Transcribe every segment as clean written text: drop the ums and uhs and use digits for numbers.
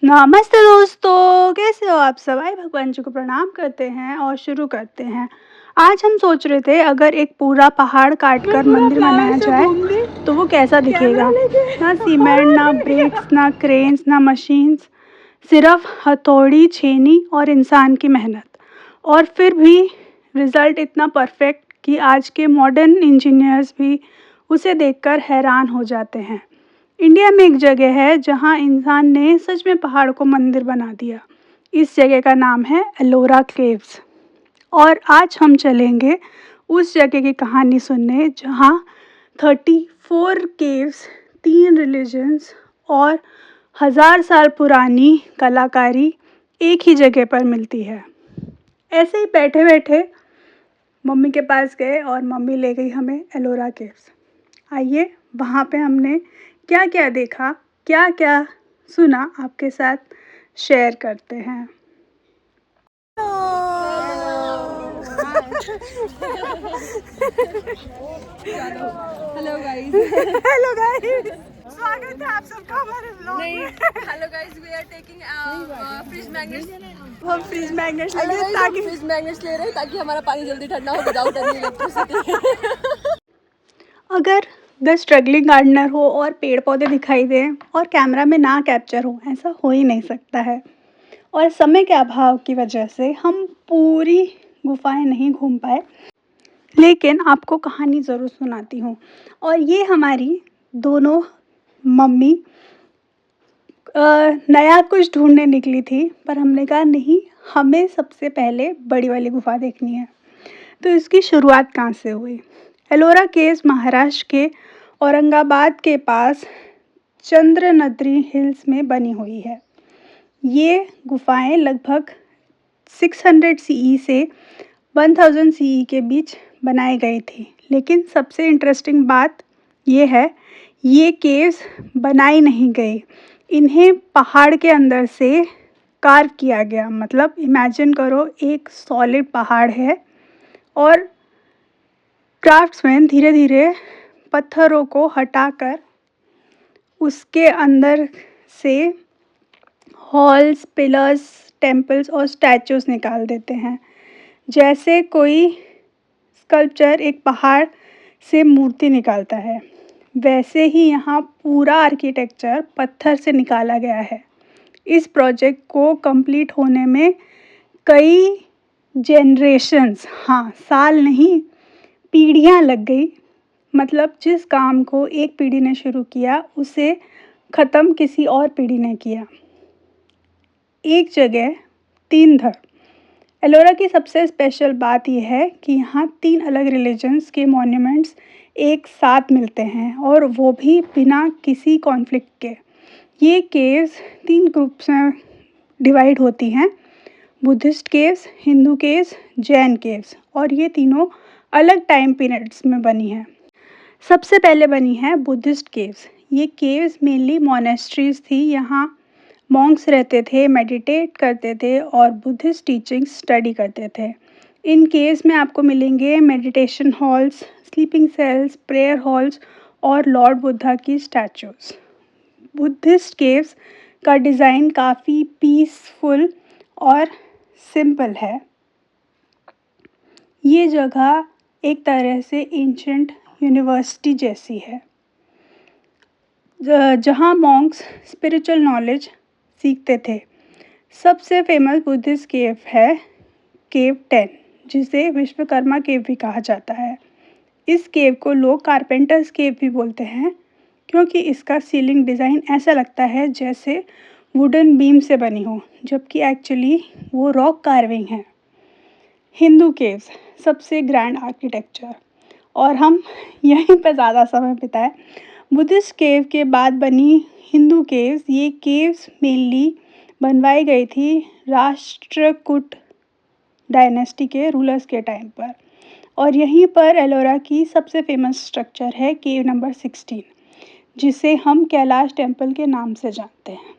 नमस्ते दोस्तों, कैसे हो आप सब? आइए भगवान जी को प्रणाम करते हैं और शुरू करते हैं। आज हम सोच रहे थे अगर एक पूरा पहाड़ काट मैं कर पूरा मंदिर फ्लावर बनाया से जाए घूम दी तो वो कैसा कैमरा दिखेगा? ना लेके सीमेंट, पहाड़ ना कट गया। ब्रिक्स, ना क्रेन्स, ना मशीन्स, सिर्फ हथौड़ी, छेनी और इंसान की मेहनत। और फिर भी रिज़ल्ट इतना परफेक्ट कि आज के मॉडर्न इंजीनियर्स भी उसे देखकर हैरान हो जाते हैं। इंडिया में एक जगह है जहाँ इंसान ने सच में पहाड़ को मंदिर बना दिया। इस जगह का नाम है एलोरा केव्स। और आज हम चलेंगे उस जगह की कहानी सुनने जहाँ 34 केव्स, 3 रिलीजन्स और 1000 साल पुरानी कलाकारी एक ही जगह पर मिलती है। ऐसे ही बैठे बैठे मम्मी के पास गए और मम्मी ले गई हमें एलोरा केव्स। आइए वहाँ पे हमने क्या क्या देखा, क्या क्या सुना, आपके साथ शेयर करते हैं। Hello guys. हेलो गाइस, स्वागत है आप सबका हमारे व्लॉग में। Hello guys, we are taking fridge magnets. हम फ्रिज मैग्नेट्स लेंगे ताकि फ्रिज मैग्नेट्स ले रहे हैं ताकि हमारा पानी जल्दी ठंडा हो विदाउट एनी इलेक्ट्रिसिटी। अगर द स्ट्रगलिंग गार्डनर हो और पेड़ पौधे दिखाई दें और कैमरा में ना कैप्चर हो, ऐसा हो ही नहीं सकता है। और समय के अभाव की वजह से हम पूरी गुफाएं नहीं घूम पाए, लेकिन आपको कहानी ज़रूर सुनाती हूँ। और ये हमारी दोनों मम्मी नया कुछ ढूंढने निकली थी, पर हमने कहा नहीं, हमें सबसे पहले बड़ी वाली गुफा देखनी है। तो इसकी शुरुआत कहाँ से हुई? एलोरा केव्स महाराष्ट्र के औरंगाबाद के पास चंद्र नगरी हिल्स में बनी हुई है। ये गुफाएं लगभग 600 सीई से 1000 सीई के बीच बनाई गई थी। लेकिन सबसे इंटरेस्टिंग बात ये है, ये केव्स बनाई नहीं गई, इन्हें पहाड़ के अंदर से कार्व किया गया। मतलब इमेजिन करो, एक सॉलिड पहाड़ है और क्राफ्ट्समैन धीरे धीरे पत्थरों को हटाकर उसके अंदर से हॉल्स, पिलर्स, टेम्पल्स और स्टैचूज निकाल देते हैं। जैसे कोई स्कल्पचर एक पहाड़ से मूर्ति निकालता है, वैसे ही यहाँ पूरा आर्किटेक्चर पत्थर से निकाला गया है। इस प्रोजेक्ट को कंप्लीट होने में कई जनरेशन्स, हाँ साल नहीं, पीढ़ियाँ लग गई। मतलब जिस काम को एक पीढ़ी ने शुरू किया, उसे ख़त्म किसी और पीढ़ी ने किया। एक जगह 3 धर्म। एलोरा की सबसे स्पेशल बात यह है कि यहाँ 3 अलग रिलीजन्स के मॉन्यूमेंट्स एक साथ मिलते हैं, और वो भी बिना किसी कॉन्फ्लिक्ट के। ये केव्स 3 ग्रुप्स में डिवाइड होती हैं: Buddhist caves, Hindu caves, Jain caves. और ये तीनों अलग टाइम पीरियड्स में बनी हैं। सबसे पहले बनी है बुद्धिस्ट केव्स। ये केव्स मेनली मोनेस्ट्रीज थी। यहाँ मॉन्क्स रहते थे, मेडिटेट करते थे और बुद्धिस्ट टीचिंग स्टडी करते थे। इन केव्स में आपको मिलेंगे meditation halls, sleeping cells, prayer halls और लॉर्ड बुद्धा की स्टैचूज। बुद्धिस्ट केव्स का डिज़ाइन काफ़ी पीसफुल और सिंपल है। ये जगह एक तरह से एंशंट यूनिवर्सिटी जैसी है, जहाँ मॉन्क्स स्पिरिचुअल नॉलेज सीखते थे। सबसे फेमस बुद्धिस्ट केव है केव 10, जिसे विश्वकर्मा केव भी कहा जाता है। इस केव को लोग कारपेंटर्स केव भी बोलते हैं, क्योंकि इसका सीलिंग डिज़ाइन ऐसा लगता है जैसे वुडन बीम से बनी हो, जबकि एक्चुअली वो रॉक कार्विंग है। हिंदू केव्स, सबसे ग्रैंड आर्किटेक्चर, और हम यहीं पर ज़्यादा समय बिताए। बुद्धिस्ट केव के बाद बनी हिंदू केव्स। ये केव्स मेनली बनवाई गई थी राष्ट्रकूट डायनेस्टी के रूलर्स के टाइम पर। और यहीं पर एलोरा की सबसे फेमस स्ट्रक्चर है केव नंबर 16, जिसे हम कैलाश टेम्पल के नाम से जानते हैं।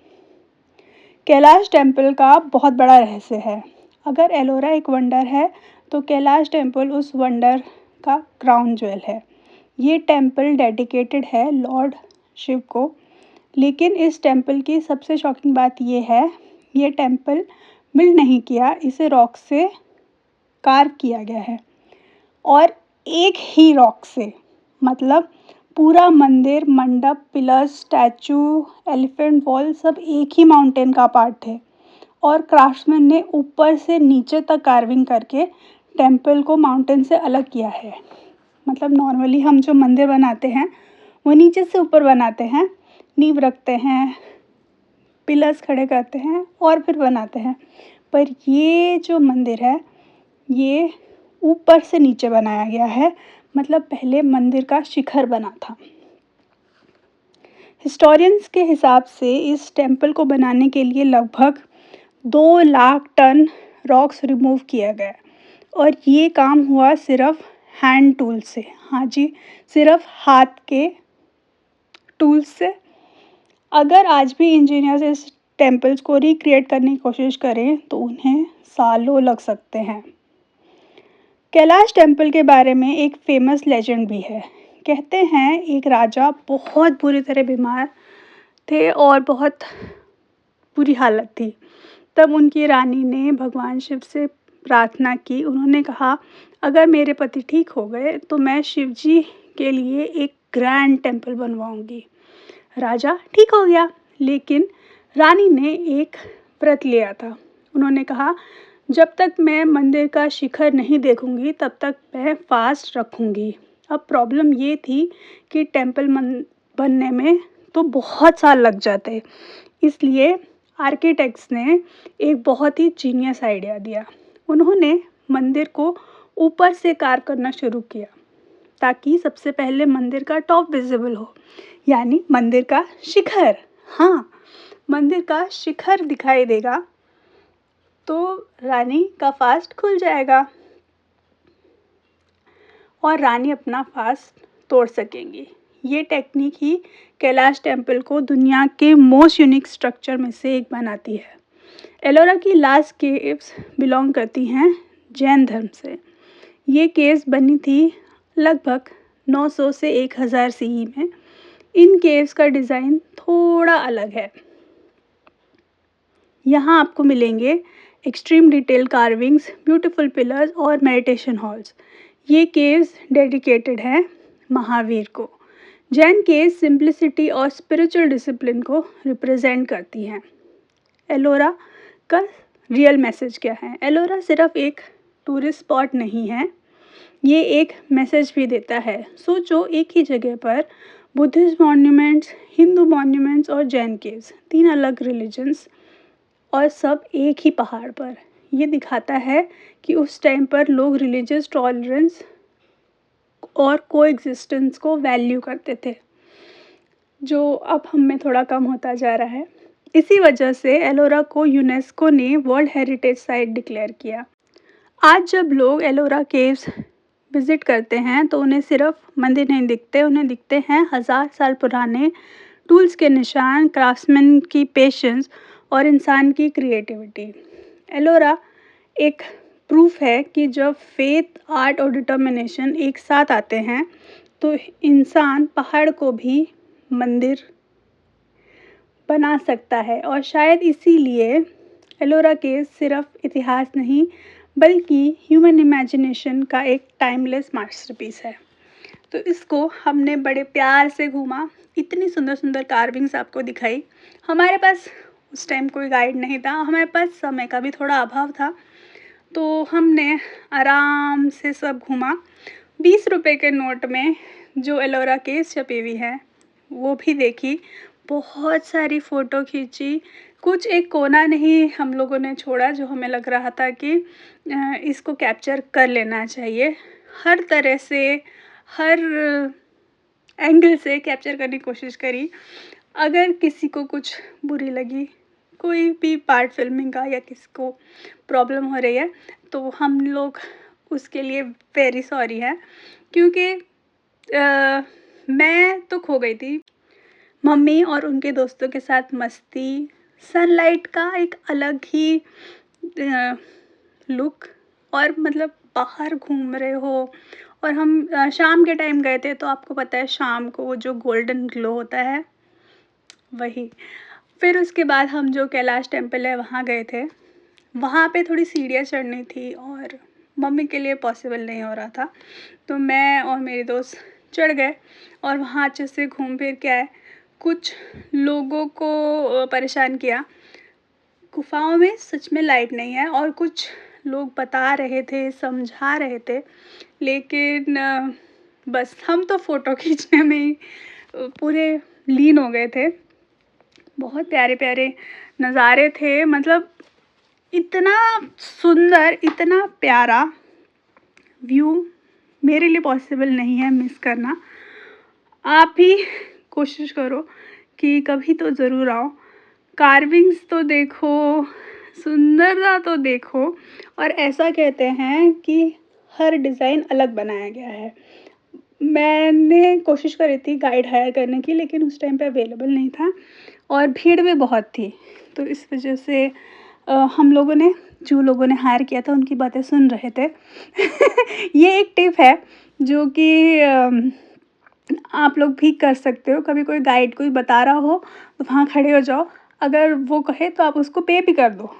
कैलाश टेम्पल का बहुत बड़ा रहस्य है। अगर एलोरा एक वंडर है, तो कैलाश टेम्पल उस वंडर का क्राउन ज्वेल है। ये टेम्पल डेडिकेटेड है लॉर्ड शिव को। लेकिन इस टेम्पल की सबसे शॉकिंग बात ये है, ये टेम्पल बिल्ड नहीं किया, इसे रॉक से कार्व किया गया है और एक ही रॉक से, मतलब पूरा मंदिर, मंडप, पिलर्स, स्टैचू, एलिफेंट वॉल सब एक ही माउंटेन का पार्ट है और क्राफ्ट्समैन ने ऊपर से नीचे तक कार्विंग करके टेम्पल को माउंटेन से अलग किया है। मतलब नॉर्मली हम जो मंदिर बनाते हैं वो नीचे से ऊपर बनाते हैं, नींव रखते हैं, पिलर्स खड़े करते हैं और फिर बनाते हैं, पर ये जो मंदिर है ये ऊपर से नीचे बनाया गया है, मतलब पहले मंदिर का शिखर बना था। हिस्टोरियंस के हिसाब से इस टेम्पल को बनाने के लिए लगभग 2 लाख टन रॉक्स रिमूव किया गया और ये काम हुआ सिर्फ हैंड टूल से। हाँ जी, सिर्फ हाथ के टूल्स से। अगर आज भी इंजीनियर्स इस टेम्पल्स को रिक्रिएट करने की कोशिश करें तो उन्हें सालों लग सकते हैं। कैलाश टेम्पल के बारे में एक फेमस लेजेंड भी है। कहते हैं एक राजा बहुत बुरी तरह बीमार थे और बहुत बुरी हालत थी। तब उनकी रानी ने भगवान शिव से प्रार्थना की। उन्होंने कहा, अगर मेरे पति ठीक हो गए तो मैं शिव जी के लिए एक ग्रैंड टेम्पल बनवाऊंगी। राजा ठीक हो गया, लेकिन रानी ने एक व्रत लिया था। उन्होंने कहा, जब तक मैं मंदिर का शिखर नहीं देखूंगी तब तक मैं फास्ट रखूंगी। अब प्रॉब्लम ये थी कि टेम्पल बनने में तो बहुत साल लग जाते, इसलिए आर्किटेक्ट्स ने एक बहुत ही जीनियस आइडिया दिया। उन्होंने मंदिर को ऊपर से कार्व करना शुरू किया ताकि सबसे पहले मंदिर का टॉप विजिबल हो, यानी मंदिर का शिखर। हाँ, मंदिर का शिखर दिखाई देगा तो रानी का फास्ट खुल जाएगा और रानी अपना फास्ट तोड़ सकेंगी। ये टेक्निक ही कैलाश टेम्पल को दुनिया के मोस्ट यूनिक स्ट्रक्चर में से एक बनाती है। एलोरा की लास्ट केव्स बिलोंग करती हैं जैन धर्म से। ये केव्स बनी थी लगभग 900 से 1000 सीई में। इन केव्स का डिज़ाइन थोड़ा अलग है। यहाँ आपको मिलेंगे extreme detail carvings, beautiful pillars और मेडिटेशन हॉल्स। ये केव्स डेडिकेटेड हैं महावीर को। जैन केव्स सिंप्लिसिटी और स्पिरिचुअल डिसिप्लिन को रिप्रेजेंट करती हैं। एलोरा का रियल मैसेज क्या है? एलोरा सिर्फ एक टूरिस्ट स्पॉट नहीं है, ये एक मैसेज भी देता है। सोचो, एक ही जगह पर बुद्धिस्ट मॉन्यूमेंट्स, हिंदू मॉन्यूमेंट्स और जैन केव्स, 3 अलग रिलीजन्स और सब एक ही पहाड़ पर। ये दिखाता है कि उस टाइम पर लोग रिलीजियस टॉलरेंस और कोएग्जिस्टेंस को वैल्यू करते थे, जो अब हम में थोड़ा कम होता जा रहा है। इसी वजह से एलोरा को यूनेस्को ने वर्ल्ड हेरिटेज साइट डिक्लेयर किया। आज जब लोग एलोरा केव्स विज़िट करते हैं तो उन्हें सिर्फ मंदिर नहीं दिखते, उन्हें दिखते हैं 1000 साल पुराने टूल्स के निशान, क्राफ्ट्समैन की पेशेंस और इंसान की क्रिएटिविटी। एलोरा एक प्रूफ है कि जब फेथ, आर्ट और डिटर्मिनेशन एक साथ आते हैं तो इंसान पहाड़ को भी मंदिर बना सकता है। और शायद इसीलिए एलोरा केव्स सिर्फ इतिहास नहीं बल्कि ह्यूमन इमेजिनेशन का एक टाइमलेस मास्टरपीस है। तो इसको हमने बड़े प्यार से घूमा, इतनी सुंदर सुंदर कार्विंग्स आपको दिखाई। हमारे पास उस टाइम कोई गाइड नहीं था, हमारे पास समय का भी थोड़ा अभाव था, तो हमने आराम से सब घूमा। 20 रुपए के नोट में जो एलोरा केव्स छपी हुई है वो भी देखी, बहुत सारी फ़ोटो खींची। कुछ एक कोना नहीं हम लोगों ने छोड़ा जो हमें लग रहा था कि इसको कैप्चर कर लेना चाहिए। हर तरह से, हर एंगल से कैप्चर करने की कोशिश करी। अगर किसी को कुछ बुरी लगी, कोई भी पार्ट फिल्मिंग का, या किसी को प्रॉब्लम हो रही है, तो हम लोग उसके लिए वेरी सॉरी है, क्योंकि मैं तो खो गई थी। मम्मी और उनके दोस्तों के साथ मस्ती, सनलाइट का एक अलग ही लुक, और मतलब बाहर घूम रहे हो। और हम शाम के टाइम गए थे, तो आपको पता है शाम को वो जो गोल्डन ग्लो होता है वही। फिर उसके बाद हम जो कैलाश टेम्पल है वहाँ गए थे। वहाँ पे थोड़ी सीढ़ियाँ चढ़नी थी और मम्मी के लिए पॉसिबल नहीं हो रहा था, तो मैं और मेरे दोस्त चढ़ गए और वहाँ अच्छे से घूम फिर के आए। कुछ लोगों को परेशान किया। गुफाओं में सच में लाइट नहीं है और कुछ लोग बता रहे थे, समझा रहे थे, लेकिन बस हम तो फ़ोटो खींचने में ही पूरे लीन हो गए थे। बहुत प्यारे प्यारे नज़ारे थे, मतलब इतना सुंदर, इतना प्यारा व्यू मेरे लिए पॉसिबल नहीं है मिस करना। आप भी कोशिश करो कि कभी तो ज़रूर आओ। कार्विंग्स तो देखो, सुंदरता तो देखो। और ऐसा कहते हैं कि हर डिज़ाइन अलग बनाया गया है। मैंने कोशिश करी थी गाइड हायर करने की, लेकिन उस टाइम पे अवेलेबल नहीं था और भीड़ भी बहुत थी, तो इस वजह से हम लोगों ने, जो लोगों ने हायर किया था उनकी बातें सुन रहे थे। ये एक टिप है जो कि आप लोग भी कर सकते हो। कभी कोई गाइड कोई बता रहा हो तो वहाँ खड़े हो जाओ, अगर वो कहे तो आप उसको पे भी कर दो।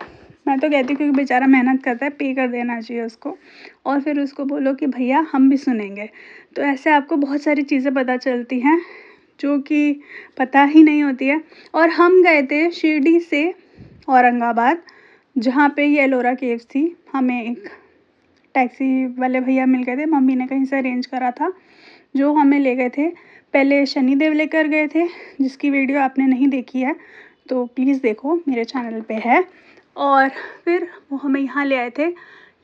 मैं तो कहती हूँ क्योंकि बेचारा मेहनत करता है, पे कर देना चाहिए उसको। और फिर उसको बोलो कि भैया हम भी सुनेंगे। तो ऐसे आपको बहुत सारी चीज़ें पता चलती हैं जो कि पता ही नहीं होती है। और हम गए थे शिरडी से औरंगाबाद, जहाँ पे ये एलोरा केव्स थी। हमें एक टैक्सी वाले भैया मिल गए थे, मम्मी ने कहीं से अरेंज करा था, जो हमें ले गए थे। पहले शनिदेव लेकर गए थे, जिसकी वीडियो आपने नहीं देखी है तो प्लीज़ देखो, मेरे चैनल पे है। और फिर वो हमें यहाँ ले आए थे।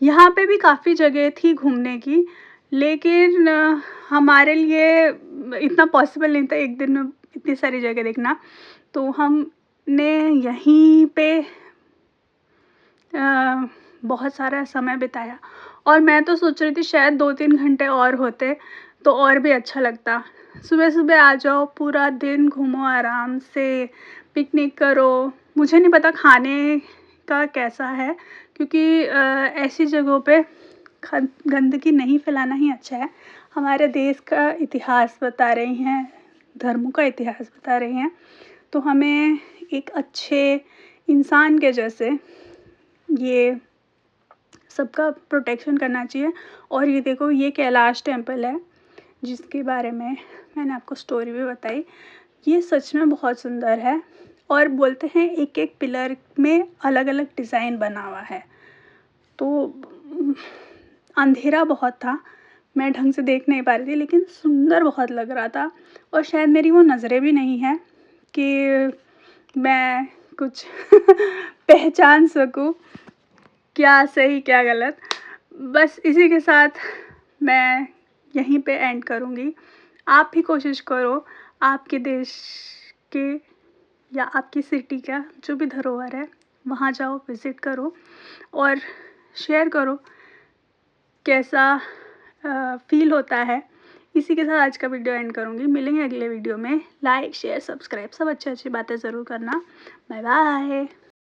यहाँ पे भी काफ़ी जगह थी घूमने की, लेकिन हमारे लिए इतना पॉसिबल नहीं था एक दिन में इतनी सारी जगह देखना, तो हमने यहीं पे बहुत सारा समय बिताया। और मैं तो सोच रही थी शायद 2-3 घंटे और होते तो और भी अच्छा लगता। सुबह सुबह आ जाओ, पूरा दिन घूमो आराम से, पिकनिक करो। मुझे नहीं पता खाने का कैसा है, क्योंकि ऐसी जगहों पे गंदगी नहीं फैलाना ही अच्छा है। हमारे देश का इतिहास बता रही हैं, धर्मों का इतिहास बता रही हैं, तो हमें एक अच्छे इंसान के जैसे ये सबका प्रोटेक्शन करना चाहिए। और ये देखो, ये कैलाश टेम्पल है जिसके बारे में मैंने आपको स्टोरी भी बताई। ये सच में बहुत सुंदर है और बोलते हैं एक एक पिलर में अलग अलग डिज़ाइन बना हुआ है। तो अंधेरा बहुत था, मैं ढंग से देख नहीं पा रही थी, लेकिन सुंदर बहुत लग रहा था। और शायद मेरी वो नज़रें भी नहीं है कि मैं कुछ पहचान सकूं क्या सही क्या गलत। बस इसी के साथ मैं यहीं पे एंड करूँगी। आप भी कोशिश करो, आपके देश के या आपकी सिटी का जो भी धरोहर है वहाँ जाओ, विज़िट करो और शेयर करो कैसा फ़ील होता है। इसी के साथ आज का वीडियो एंड करूँगी। मिलेंगे अगले वीडियो में। लाइक शेयर सब्सक्राइब सब अच्छी अच्छी बातें ज़रूर करना। Bye bye.